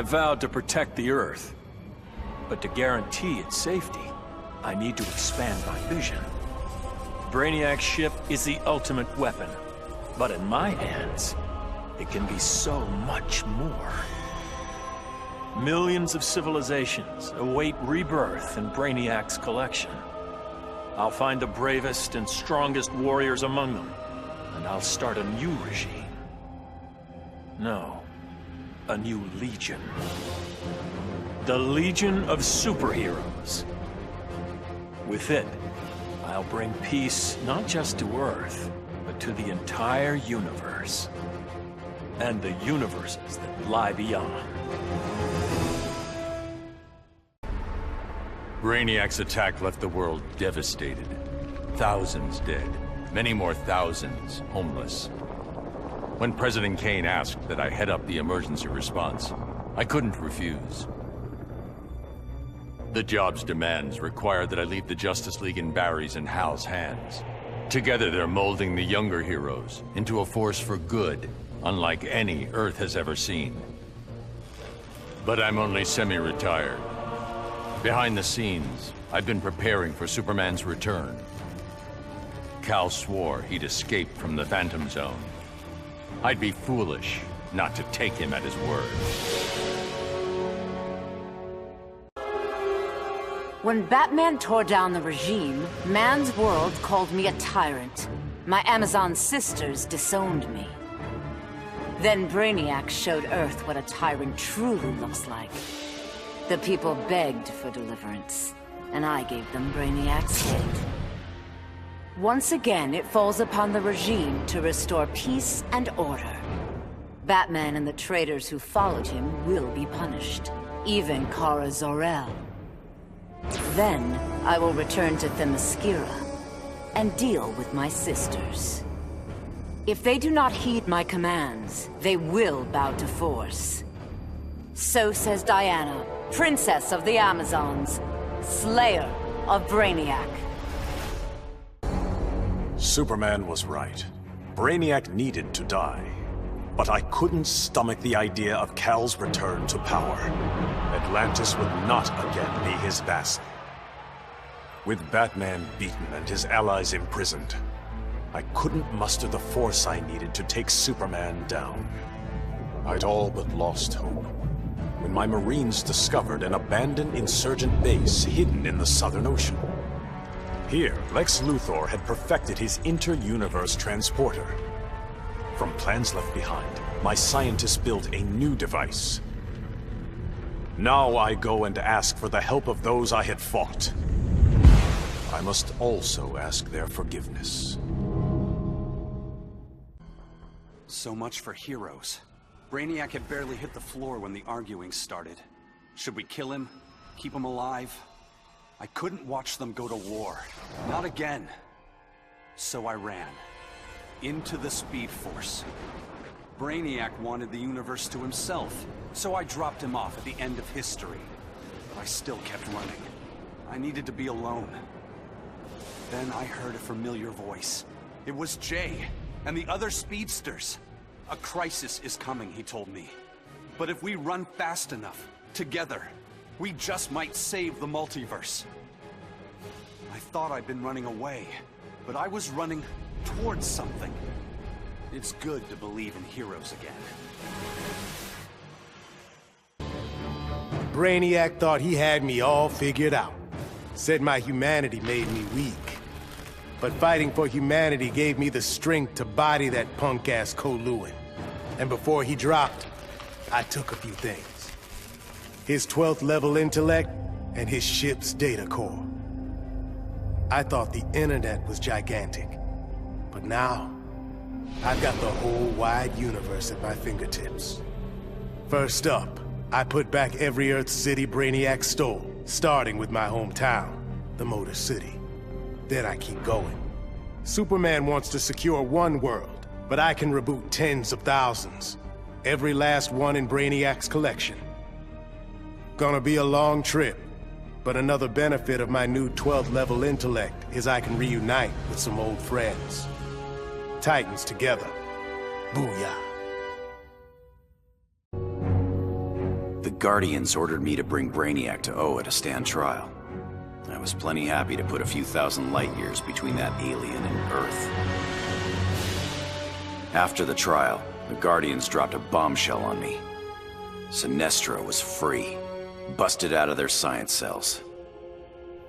vowed to protect the Earth. But to guarantee its safety, I need to expand my vision. Brainiac's ship is the ultimate weapon, but in my hands, it can be so much more. Millions of civilizations await rebirth in Brainiac's collection. I'll find the bravest and strongest warriors among them, and I'll start a new regime. No, a new legion. The Legion of Superheroes. With it, I'll bring peace not just to Earth, but to the entire universe. And the universes that lie beyond. Brainiac's attack left the world devastated. Thousands dead. Many more thousands homeless. When President Kane asked that I head up the emergency response, I couldn't refuse. The job's demands require that I leave the Justice League in Barry's and Hal's hands. Together they're molding the younger heroes into a force for good, unlike any Earth has ever seen. But I'm only semi-retired. Behind the scenes, I've been preparing for Superman's return. Kal swore he'd escaped from the Phantom Zone. I'd be foolish not to take him at his word. When Batman tore down the regime, man's world called me a tyrant. My Amazon sisters disowned me. Then Brainiac showed Earth what a tyrant truly looks like. The people begged for deliverance, and I gave them Brainiac's head. Once again, it falls upon the regime to restore peace and order. Batman and the traitors who followed him will be punished, even Kara Zor-El. Then, I will return to Themyscira and deal with my sisters. If they do not heed my commands, they will bow to force. So says Diana, Princess of the Amazons, Slayer of Brainiac. Superman was right. Brainiac needed to die. But I couldn't stomach the idea of Kal's return to power. Atlantis would not again be his vassal. With Batman beaten and his allies imprisoned, I couldn't muster the force I needed to take Superman down. I'd all but lost hope when my Marines discovered an abandoned insurgent base hidden in the Southern Ocean. Here, Lex Luthor had perfected his inter-universe transporter. From plans left behind, my scientists built a new device. Now I go and ask for the help of those I had fought. I must also ask their forgiveness. So much for heroes. Brainiac had barely hit the floor when the arguing started. Should we kill him? Keep him alive? I couldn't watch them go to war. Not again. So I ran. Into the Speed Force. Brainiac wanted the universe to himself, so I dropped him off at the end of history. But I still kept running. I needed to be alone. Then I heard a familiar voice. It was Jay, and the other speedsters. A crisis is coming, he told me. But if we run fast enough, together, we just might save the multiverse. I thought I'd been running away, but I was running towards something. It's good to believe in heroes again. Brainiac thought he had me all figured out. Said my humanity made me weak. But fighting for humanity gave me the strength to body that punk-ass K'Lugin. And before he dropped, I took a few things. His 12th level intellect and his ship's data core. I thought the internet was gigantic. But now, I've got the whole wide universe at my fingertips. First up, I put back every Earth city Brainiac stole, starting with my hometown, the Motor City. Then I keep going. Superman wants to secure one world, but I can reboot tens of thousands. Every last one in Brainiac's collection. Gonna be a long trip, but another benefit of my new 12th level intellect is I can reunite with some old friends. Titans together. Booyah. The Guardians ordered me to bring Brainiac to Oa to stand trial. I was plenty happy to put a few thousand light years between that alien and Earth. After the trial, the Guardians dropped a bombshell on me. Sinestro was free, busted out of their science cells.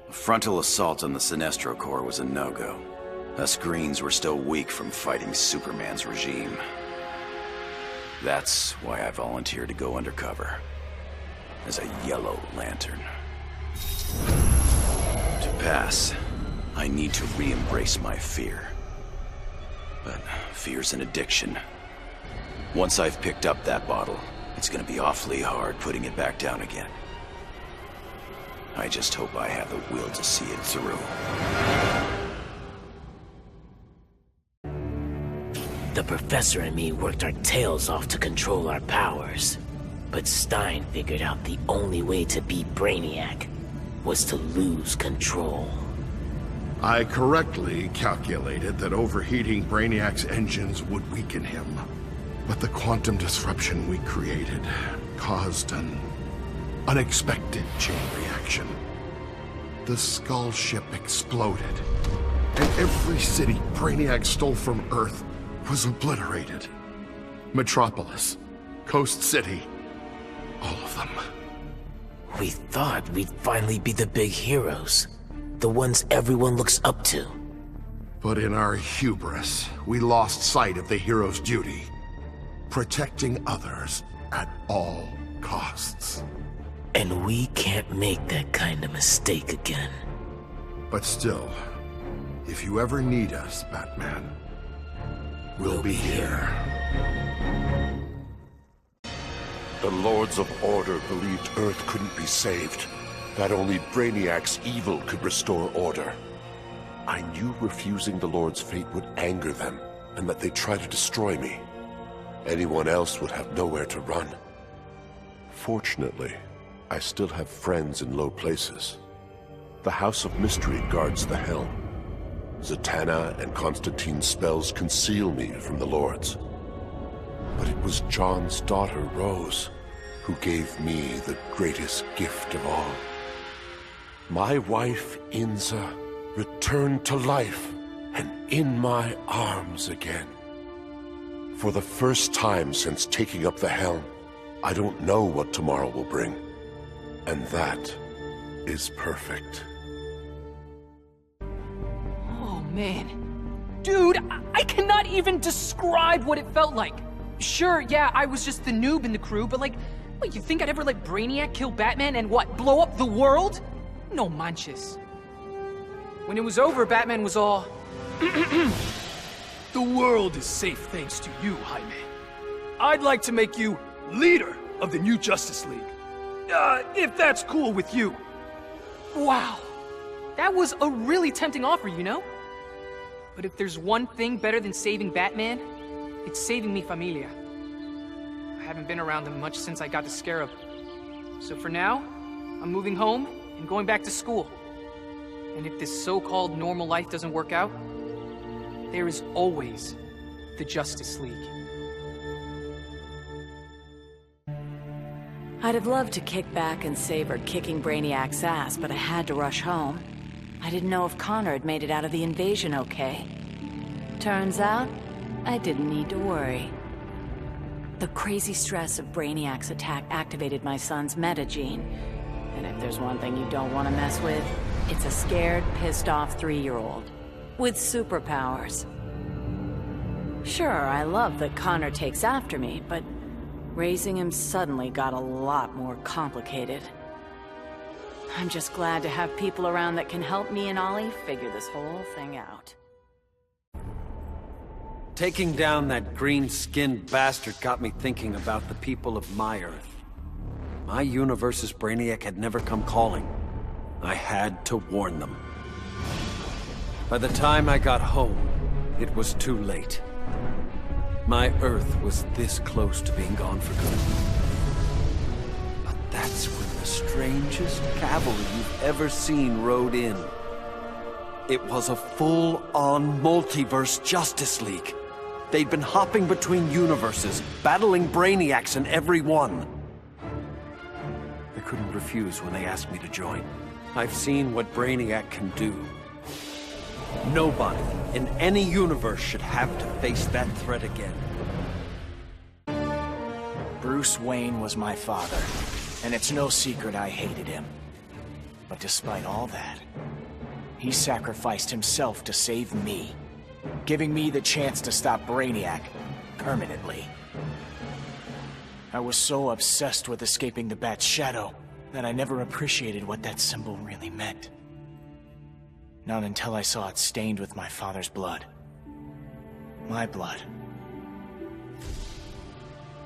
A frontal assault on the Sinestro Corps was a no-go. Us Greens were still weak from fighting Superman's regime. That's why I volunteered to go undercover as a Yellow Lantern. To pass, I need to re-embrace my fear. But fear's an addiction. Once I've picked up that bottle, it's gonna be awfully hard putting it back down again. I just hope I have the will to see it through. The Professor and me worked our tails off to control our powers. But Stein figured out the only way to beat Brainiac was to lose control. I correctly calculated that overheating Brainiac's engines would weaken him. But the quantum disruption we created caused an unexpected chain reaction. The Skull ship exploded, and every city Brainiac stole from Earth was obliterated. Metropolis, Coast City, all of them. We thought we'd finally be the big heroes, the ones everyone looks up to. But in our hubris, we lost sight of the hero's duty, protecting others at all costs. And we can't make that kind of mistake again. But still, if you ever need us, Batman, we'll be here. The Lords of Order believed Earth couldn't be saved, that only Brainiac's evil could restore order. I knew refusing the Lord's fate would anger them, and that they'd try to destroy me. Anyone else would have nowhere to run. Fortunately, I still have friends in low places. The House of Mystery guards the helm. Zatanna and Constantine's spells conceal me from the Lords. But it was John's daughter, Rose, who gave me the greatest gift of all. My wife, Inza, returned to life and in my arms again. For the first time since taking up the helm, I don't know what tomorrow will bring. And that is perfect. Oh, man. Dude, I cannot even describe what it felt like. Sure, yeah, I was just the noob in the crew, but like, what, you think I'd ever let Brainiac kill Batman and what, blow up the world? No manches. When it was over, Batman was all... The world is safe thanks to you, Jaime. I'd like to make you leader of the new Justice League. If that's cool with you. Wow. That was a really tempting offer, you know? But if there's one thing better than saving Batman, it's saving mi familia. I haven't been around them much since I got to Scarab. So for now, I'm moving home and going back to school. And if this so-called normal life doesn't work out, there is always the Justice League. I'd have loved to kick back and savor kicking Brainiac's ass, but I had to rush home. I didn't know if Connor had made it out of the invasion okay. Turns out, I didn't need to worry. The crazy stress of Brainiac's attack activated my son's metagene. And if there's one thing you don't want to mess with, it's a scared, pissed-off 3-year-old. With superpowers. Sure, I love that Connor takes after me, but raising him suddenly got a lot more complicated. I'm just glad to have people around that can help me and Ollie figure this whole thing out. Taking down that green-skinned bastard got me thinking about the people of my Earth. My universe's Brainiac had never come calling. I had to warn them. By the time I got home, it was too late. My Earth was this close to being gone for good. But that's when the strangest cavalry you've ever seen rode in. It was a full-on multiverse Justice League. They'd been hopping between universes, battling Brainiacs in every one. couldn't refuse when they asked me to join. I've seen what Brainiac can do. Nobody in any universe should have to face that threat again. Bruce Wayne was my father, and it's no secret I hated him. But despite all that, he sacrificed himself to save me, giving me the chance to stop Brainiac permanently. I was so obsessed with escaping the Bat's shadow that I never appreciated what that symbol really meant. Not until I saw it stained with my father's blood. My blood.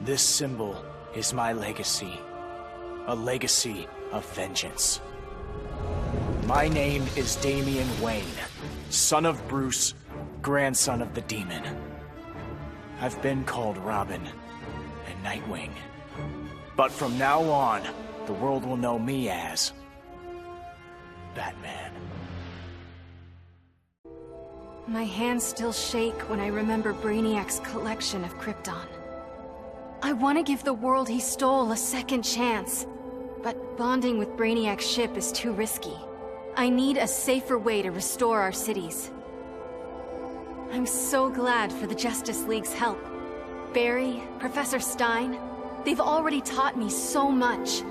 This symbol is my legacy. A legacy of vengeance. My name is Damian Wayne, son of Bruce, grandson of the Demon. I've been called Robin and Nightwing. But from now on, the world will know me as Batman. My hands still shake when I remember Brainiac's collection of Krypton. I want to give the world he stole a second chance, but bonding with Brainiac's ship is too risky. I need a safer way to restore our cities. I'm so glad for the Justice League's help. Barry, Professor Stein, they've already taught me so much.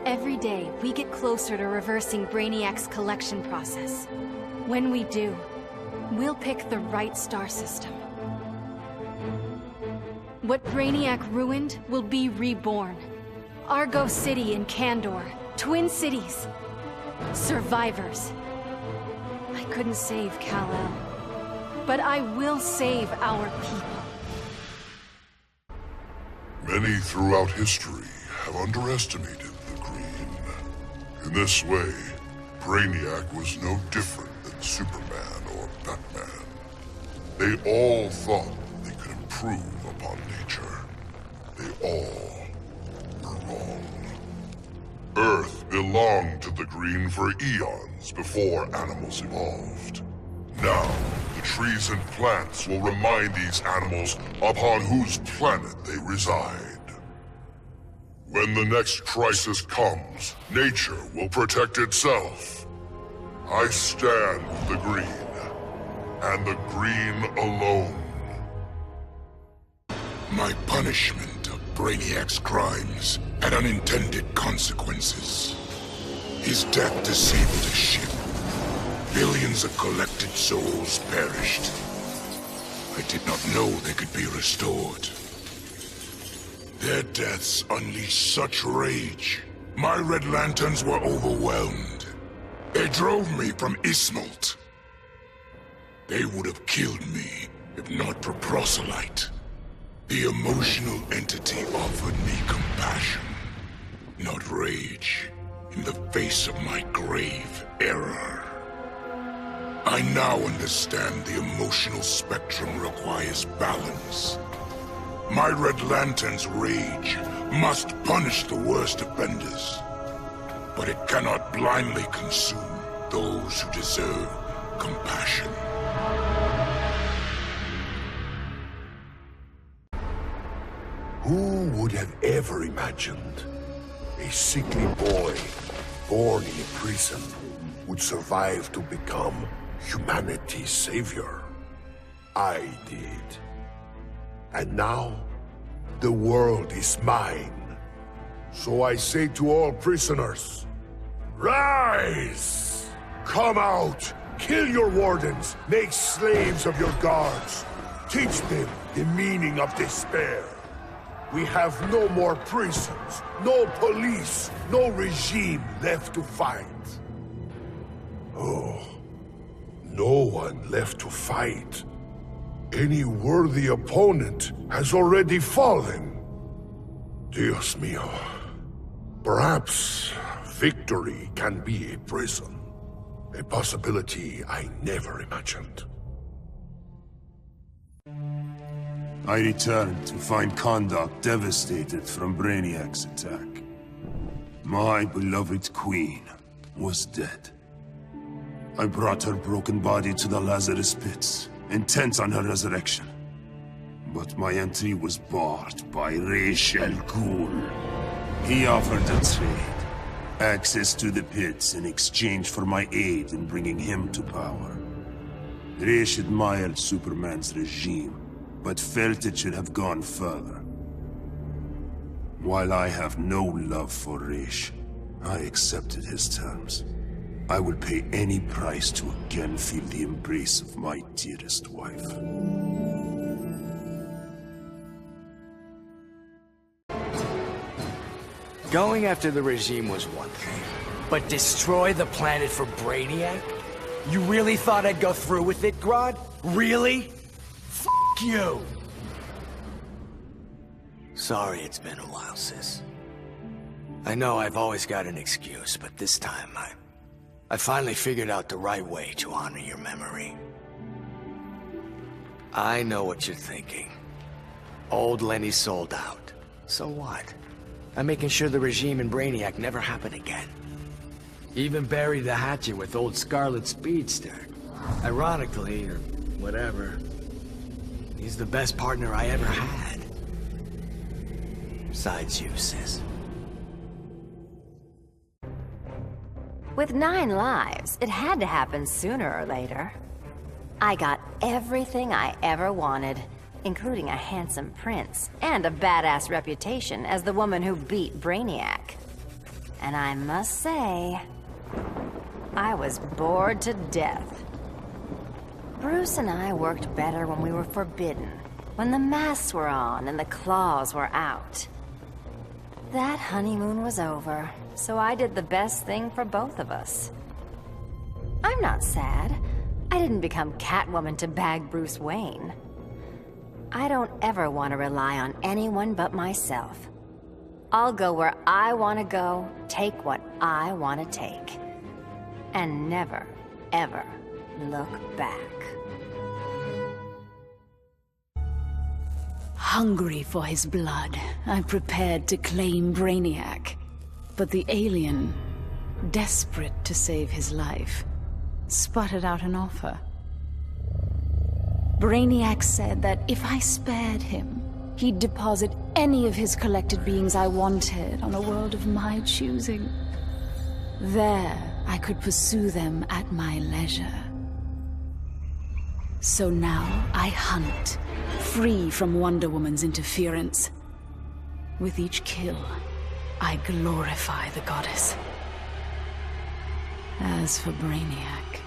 Every day, we get closer to reversing Brainiac's collection process. When we do, we'll pick the right star system. What Brainiac ruined will be reborn. Argo City and Kandor, Twin Cities. Survivors. I couldn't save Kal-El, but I will save our people. Many throughout history have underestimated the Green. In this way, Brainiac was no different than Superman or Batman. They all thought they could improve upon nature. They all were wrong. Earth belonged to the Green for eons before animals evolved. Now, the trees and plants will remind these animals upon whose planet they reside. When the next crisis comes, nature will protect itself. I stand with the Green, and the Green alone. My punishment of Brainiac's crimes had unintended consequences. His death disabled his ship. Billions of collected souls perished. I did not know they could be restored. Their deaths unleashed such rage. My Red Lanterns were overwhelmed. They drove me from Ismalt. They would have killed me if not for Proselyte. The emotional entity offered me compassion, not rage, in the face of my grave error. I now understand the emotional spectrum requires balance. My Red Lantern's rage must punish the worst offenders, but it cannot blindly consume those who deserve compassion. Who would have ever imagined a sickly boy born in a prison would survive to become humanity's savior? I did. And now, the world is mine. So I say to all prisoners, rise! Come out! Kill your wardens! Make slaves of your guards! Teach them the meaning of despair! We have no more prisons, no police, no regime left to fight. Oh, no one left to fight. Any worthy opponent has already fallen. Dios mío. Perhaps victory can be a prison. A possibility I never imagined. I returned to find Kahndaq devastated from Brainiac's attack. My beloved queen was dead. I brought her broken body to the Lazarus pits, intent on her resurrection. But my entry was barred by Ra's al Ghul. He offered a trade. Access to the pits in exchange for my aid in bringing him to power. Raish admired Superman's regime, but felt it should have gone further. While I have no love for Raish, I accepted his terms. I will pay any price to again feel the embrace of my dearest wife. Going after the regime was one thing, but destroy the planet for Brainiac? You really thought I'd go through with it, Grodd? Really? F*** you! Sorry it's been a while, sis. I know I've always got an excuse, but this time I finally figured out the right way to honor your memory. I know what you're thinking. Old Lenny sold out. So what? I'm making sure the regime and Brainiac never happen again. Even buried the hatchet with old Scarlet Speedster. Ironically, or whatever, he's the best partner I ever had. Besides you, sis. With 9 lives, it had to happen sooner or later. I got everything I ever wanted, including a handsome prince and a badass reputation as the woman who beat Brainiac. And I must say, I was bored to death. Bruce and I worked better when we were forbidden, when the masks were on and the claws were out. That honeymoon was over, so I did the best thing for both of us. I'm not sad. I didn't become Catwoman to bag Bruce Wayne. I don't ever want to rely on anyone but myself. I'll go where I want to go, take what I want to take. And never, ever look back. Hungry for his blood, I prepared to claim Brainiac. But the alien, desperate to save his life, sputtered out an offer. Brainiac said that if I spared him, he'd deposit any of his collected beings I wanted on a world of my choosing. There, I could pursue them at my leisure. So now I hunt, free from Wonder Woman's interference. With each kill, I glorify the goddess. As for Brainiac,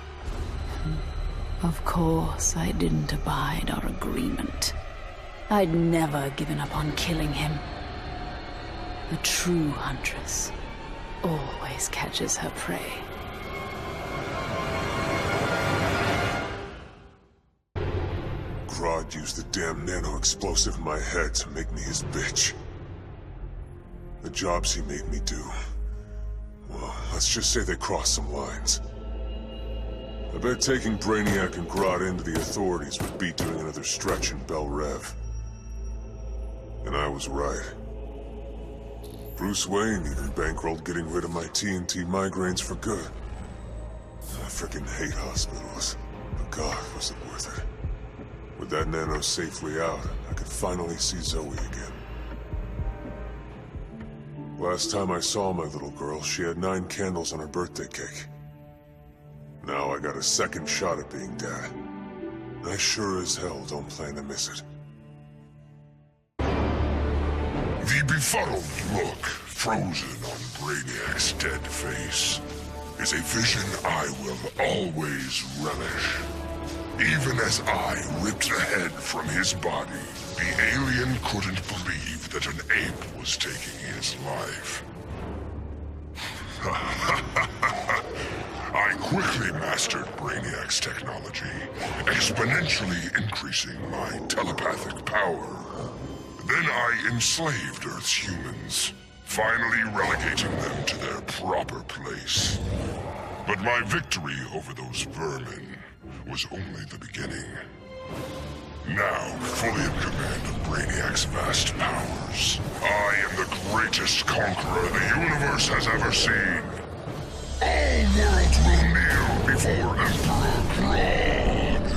of course I didn't abide our agreement. I'd never given up on killing him. A true huntress always catches her prey. Grodd used the damn nano-explosive in my head to make me his bitch. The jobs he made me do, well, let's just say they crossed some lines. I bet taking Brainiac and Grodd into the authorities would be doing another stretch in Bel Rev. And I was right. Bruce Wayne even bankrolled getting rid of my TNT migraines for good. I frickin' hate hospitals, but God, was it worth it. With that nano safely out, I could finally see Zoe again. Last time I saw my little girl, she had 9 candles on her birthday cake. Now I got a second shot at being dad. I sure as hell don't plan to miss it. The befuddled look frozen on Brainiac's dead face is a vision I will always relish. Even as I ripped the head from his body, the alien couldn't believe that an ape was taking his life. I quickly mastered Brainiac's technology, exponentially increasing my telepathic power. Then I enslaved Earth's humans, finally relegating them to their proper place. But my victory over those vermin was only the beginning. Now, fully in command of Brainiac's vast powers, I am the greatest conqueror the universe has ever seen. All worlds will kneel before Emperor Grodd.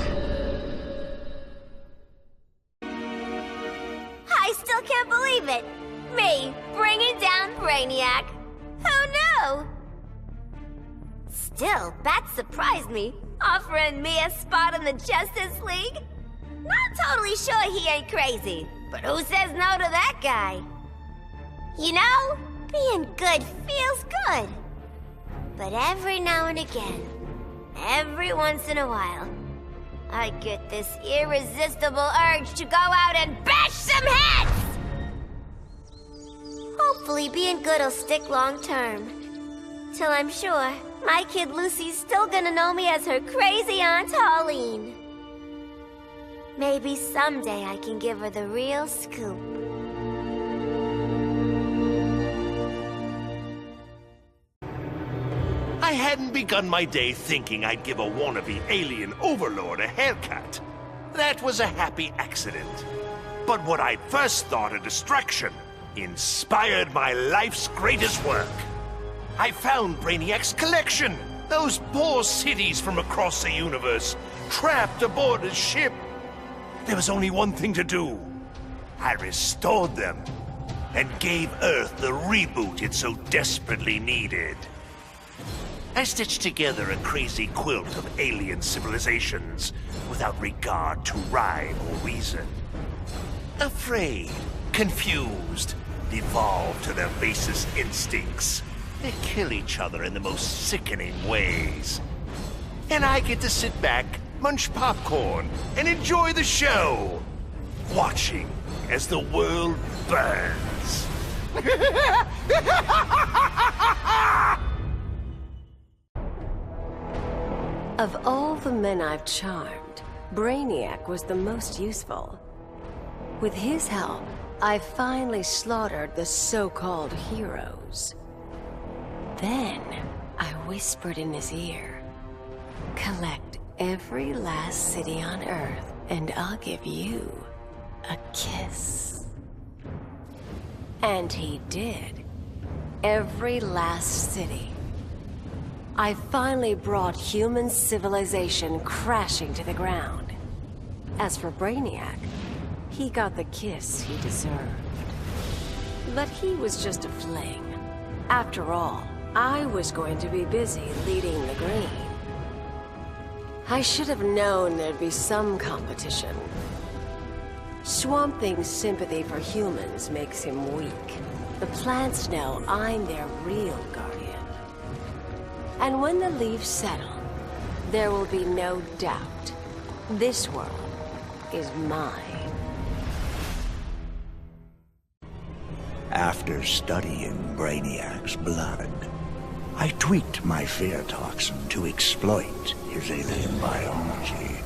I still can't believe it! Me, bringing down Brainiac! know. Still, Bat surprised me, offering me a spot in the Justice League. Not totally sure he ain't crazy, but who says no to that guy? You know, being good feels good. But every now and again, every once in a while, I get this irresistible urge to go out and bash some heads! Hopefully being good'll stick long term. Till I'm sure my kid Lucy's still gonna know me as her crazy Aunt Holleen. Maybe someday I can give her the real scoop. I hadn't begun my day thinking I'd give a wannabe alien overlord a haircut. That was a happy accident. But what I'd first thought a distraction inspired my life's greatest work. I found Brainiac's collection. Those poor cities from across the universe, trapped aboard his ship. There was only one thing to do. I restored them and gave Earth the reboot it so desperately needed. I stitched together a crazy quilt of alien civilizations without regard to rhyme or reason. Afraid, confused, devolved to their basest instincts. They kill each other in the most sickening ways. And I get to sit back, munch popcorn, and enjoy the show, watching as the world burns. Of all the men I've charmed, Brainiac was the most useful. With his help, I finally slaughtered the so-called heroes. Then, I whispered in his ear, "Collect every last city on Earth, and I'll give you a kiss." And he did. Every last city. I finally brought human civilization crashing to the ground. As for Brainiac, he got the kiss he deserved. But he was just a fling. After all, I was going to be busy leading the Green. I should have known there'd be some competition. Swamp Thing's sympathy for humans makes him weak. The plants know I'm their real guardian. And when the leaves settle, there will be no doubt. This world is mine. After studying Brainiac's blood, I tweaked my fear toxin to exploit his alien biology.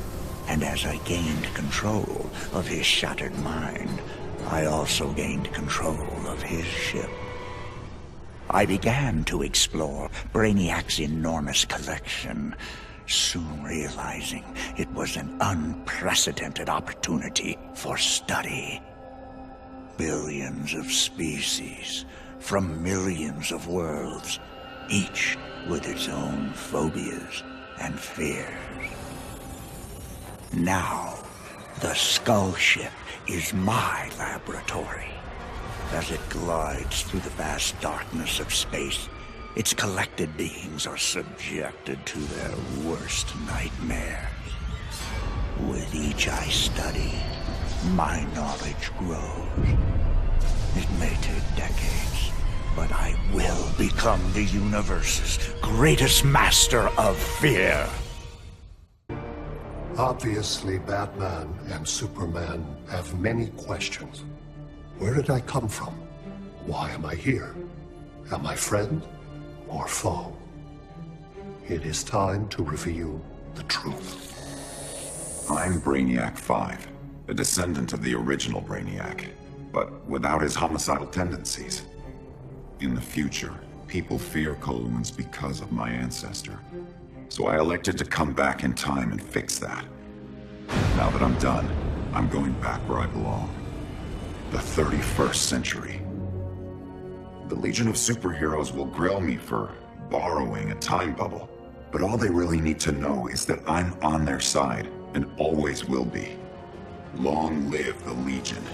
And as I gained control of his shattered mind, I also gained control of his ship. I began to explore Brainiac's enormous collection, soon realizing it was an unprecedented opportunity for study. Billions of species from millions of worlds, each with its own phobias and fears. Now, the Skull Ship is my laboratory. As it glides through the vast darkness of space, its collected beings are subjected to their worst nightmares. With each I study, my knowledge grows. It may take decades, but I will become the universe's greatest master of fear. Obviously, Batman and Superman have many questions. Where did I come from? Why am I here? Am I friend or foe? It is time to reveal the truth. I'm Brainiac 5, a descendant of the original Brainiac, but without his homicidal tendencies. In the future, people fear Columans because of my ancestor. So I elected to come back in time and fix that. Now that I'm done, I'm going back where I belong. The 31st century. The Legion of Superheroes will grill me for borrowing a time bubble, but all they really need to know is that I'm on their side and always will be. Long live the Legion.